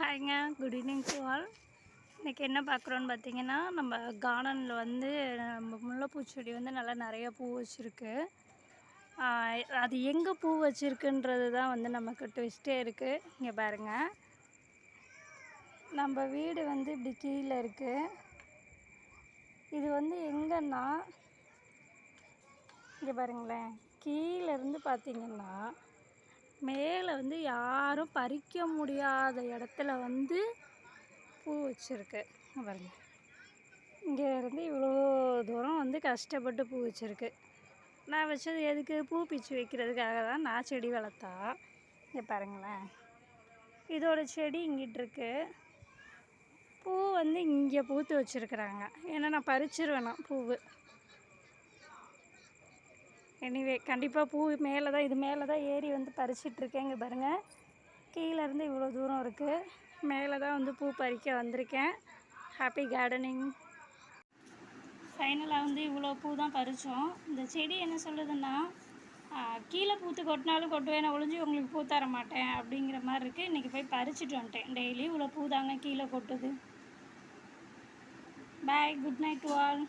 ஹாய்ங்க, good evening to all. இன்றைக்கி என்ன பார்க்குறோன்னு பார்த்தீங்கன்னா, நம்ம கார்டனில் வந்து நம்ம முல்லைப்பூ செடி வந்து நல்லா நிறைய பூ வச்சுருக்கு. அது எங்கே பூ வச்சுருக்குன்றது தான் வந்து நமக்கு ட்விஸ்ட்டே இருக்குது. இங்கே பாருங்கள், நம்ம வீடு வந்து இப்படி கீழே இருக்குது. இது வந்து எங்கன்னா, இங்கே பாருங்களேன், கீழேருந்து பார்த்தீங்கன்னா மேலே வந்து யாரும் பறிக்க முடியாத இடத்துல வந்து பூ வச்சுருக்கு. பாருங்கள், இங்கே இருந்து இவ்வளோ தூரம் வந்து கஷ்டப்பட்டு பூ வச்சுருக்கு. நான் வச்சது எதுக்கு? பூ பிச்சு வைக்கிறதுக்காக தான் நான் செடி வளர்த்தா. இங்கே பாருங்களேன், இதோட செடி இங்கிட்டிருக்கு. பூ வந்து இங்கே பூத்து வச்சுருக்குறாங்க. ஏன்னா நான் பறிச்சிருவேணா பூவு. எனிவே கண்டிப்பாக பூ மேலே தான், இது மேலே தான் ஏறி வந்து பறிச்சிட்ருக்கேன். இங்கே பாருங்கள், கீழேருந்து இவ்வளோ தூரம் இருக்குது. மேலே தான் வந்து பூ பறிக்க வந்திருக்கேன். Happy gardening. ஃபைனலாக வந்து இவ்வளோ பூ தான் பறித்தோம். இந்த செடி என்ன சொல்லுதுன்னா, கீழே பூத்து கொட்டினாலும் கொட்டுவேன், ஒழிஞ்சு உங்களுக்கு பூ தர மாட்டேன் அப்படிங்கிற மாதிரி இருக்குது. இன்றைக்கி போய் பறிச்சுட்டு வந்துட்டேன். டெய்லி இவ்வளோ பூ தாங்க கீழே கொட்டுது. பாய், குட் நைட் டு ஆல்.